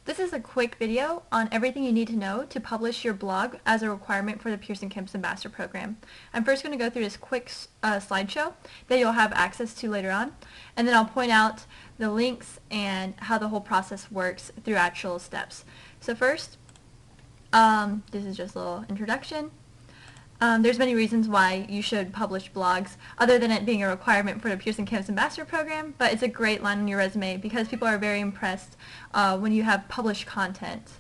This is a quick video on everything you need to know to publish your blog as a requirement for the Pearson Campus Ambassador Program. I'm first going to go through this quick slideshow that you'll have access to later on, and then I'll point out the links and how the whole process works through actual steps. So first, this is just a little introduction. There's many reasons why you should publish blogs other than it being a requirement for the Pearson Campus Ambassador Program, but it's a great line on your resume because people are very impressed when you have published content.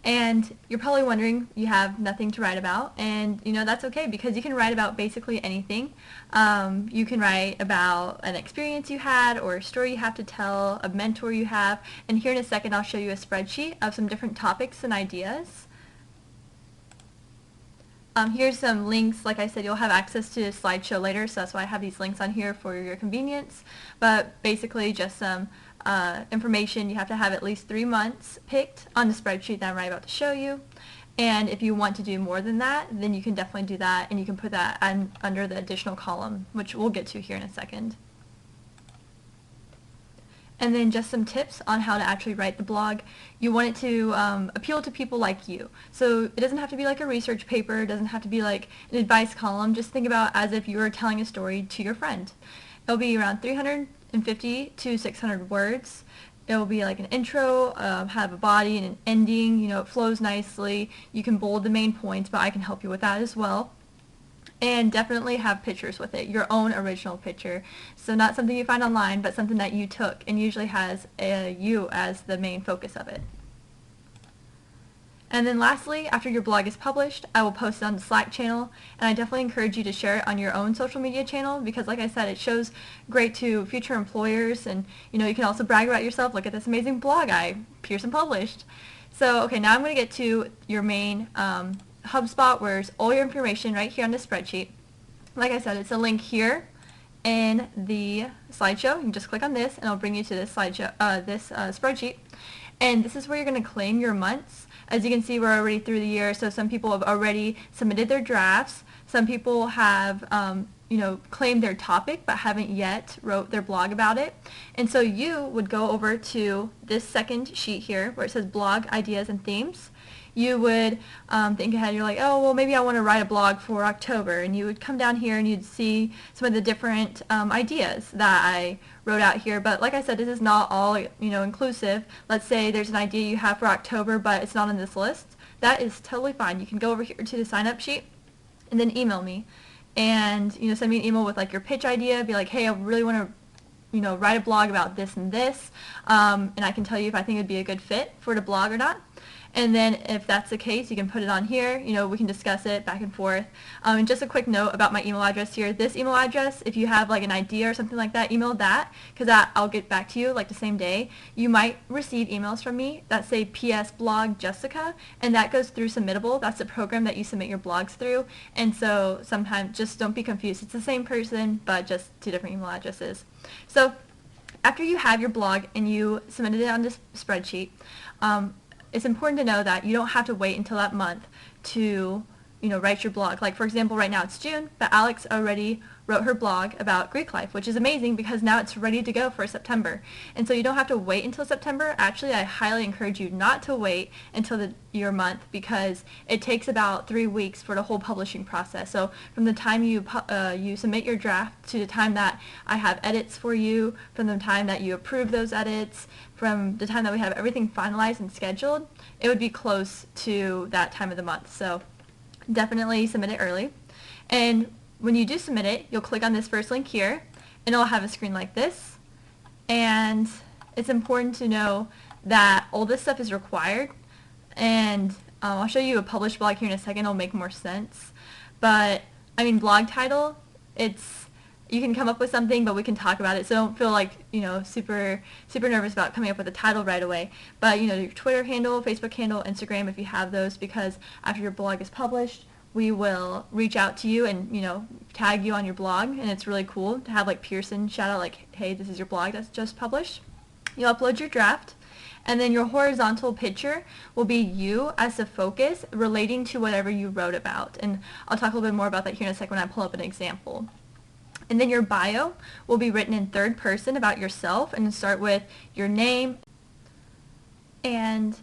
And you're probably wondering you have nothing to write about, and that's okay because you can write about basically anything. You can write about an experience you had or a story you have to tell, a mentor you have, and here in a second I'll show you a spreadsheet of some different topics and ideas. Here's some links. Like I said, you'll have access to a slideshow later, so that's why I have these links on here for your convenience. But basically just some information. You have to have at least 3 months picked on the spreadsheet that I'm about to show you. And if you want to do more than that, then you can definitely do that, and you can put that under the additional column, which we'll get to here in a second. And then just some tips on how to actually write the blog. You want it to appeal to people like you. So it doesn't have to be like a research paper. It doesn't have to be like an advice column. Just think about as if you were telling a story to your friend. It'll be around 350 to 600 words. It'll be like an intro, have a body and an ending. It flows nicely. You can bold the main points, but I can help you with that as well. And definitely have pictures with it, your own original picture. So not something you find online, but something that you took and usually has you as the main focus of it. And then lastly, after your blog is published, I will post it on the Slack channel, and I definitely encourage you to share it on your own social media channel because like I said, it shows great to future employers, and you can also brag about yourself. Look at this amazing blog Pearson published. So okay, now I'm going to get to your main HubSpot, where it's all your information right here on the spreadsheet. Like I said, it's a link here in the slideshow. You can just click on this and it'll bring you to this slideshow, spreadsheet. And this is where you're going to claim your months. As you can see, we're already through the year, so some people have already submitted their drafts. Some people have claimed their topic but haven't yet wrote their blog about it. And so you would go over to this second sheet here where it says blog ideas and themes. You would think ahead. You're like, oh, well, maybe I want to write a blog for October, and you would come down here and you'd see some of the different ideas that I wrote out here. But like I said, this is not all inclusive. Let's say there's an idea you have for October, but it's not on this list. That is totally fine. You can go over here to the sign up sheet and then email me, and send me an email with like your pitch idea. Be like, hey, I really want to write a blog about this and this, and I can tell you if I think it'd be a good fit for the blog or not. And then if that's the case, you can put it on here. We can discuss it back and forth. And just a quick note about my email address here. This email address, if you have like an idea or something like that, email that because I'll get back to you like the same day. You might receive emails from me that say PS Blog Jessica, and that goes through Submittable. That's the program that you submit your blogs through. And so sometimes just don't be confused. It's the same person, but just 2 different email addresses. So after you have your blog and you submitted it on this spreadsheet, it's important to know that you don't have to wait until that month to write your blog. Like for example, right now it's June, but Alex already wrote her blog about Greek life, which is amazing because now it's ready to go for September. And so you don't have to wait until September. Actually, I highly encourage you not to wait until your month because it takes about 3 weeks for the whole publishing process. So from the time you submit your draft to the time that I have edits for you, from the time that you approve those edits, from the time that we have everything finalized and scheduled, it would be close to that time of the month. So definitely submit it early. And when you do submit it, you'll click on this first link here, and it'll have a screen like this. And it's important to know that all this stuff is required. And I'll show you a published blog here in a second. It'll make more sense. But I mean, blog title, you can come up with something, but we can talk about it. So don't feel like super nervous about coming up with a title right away. But your Twitter handle, Facebook handle, Instagram, if you have those, because after your blog is published, we will reach out to you and tag you on your blog, and it's really cool to have like Pearson shout out like, hey, this is your blog that's just published. You'll upload your draft, and then your horizontal picture will be you as the focus relating to whatever you wrote about. And I'll talk a little bit more about that here in a second when I pull up an example. And then your bio will be written in third person about yourself, and start with your name, and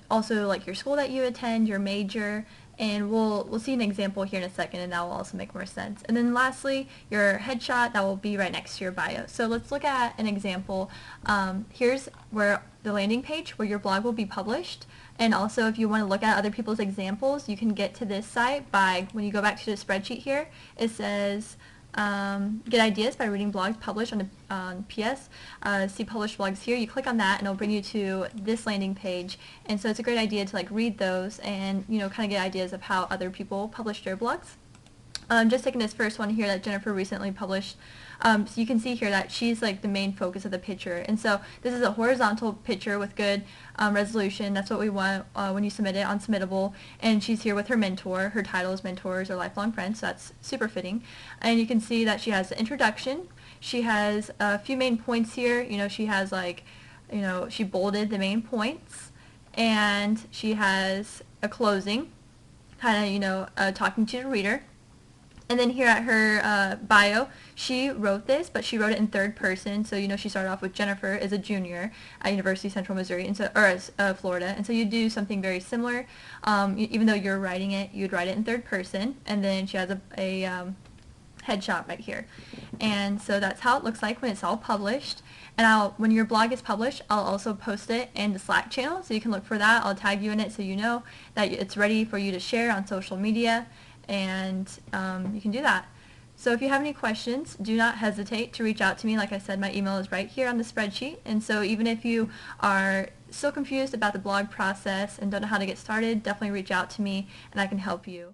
also like your school that you attend, your major, and we'll see an example here in a second, and that will also make more sense. And then lastly, your headshot, that will be right next to your bio. So let's look at an example. Here's where the landing page where your blog will be published. And also, if you want to look at other people's examples, you can get to this site by, when you go back to the spreadsheet here, it says get ideas by reading blogs published on PS. See published blogs here. You click on that and it'll bring you to this landing page. And so it's a great idea to like read those and kind of get ideas of how other people publish their blogs. Just taking this first one here that Jennifer recently published. So you can see here that she's like the main focus of the picture, and so this is a horizontal picture with good resolution. That's what we want when you submit it on Submittable. And she's here with her mentor. Her title is Mentors or Lifelong Friends, so that's super fitting. And you can see that she has the introduction. She has a few main points here. She has like, she bolded the main points, and she has a closing, kind of talking to the reader. And then here at her bio, she wrote this, but she wrote it in third person. So she started off with Jennifer is a junior at University of Central Missouri, and so Florida. And so you do something very similar. Even though you're writing it, you'd write it in third person. And then she has a headshot right here. And so that's how it looks like when it's all published. And when your blog is published, I'll also post it in the Slack channel, so you can look for that. I'll tag you in it so you know that it's ready for you to share on social media. And you can do that. So if you have any questions, do not hesitate to reach out to me. Like I said, my email is right here on the spreadsheet. And so even if you are still confused about the blog process and don't know how to get started, definitely reach out to me and I can help you.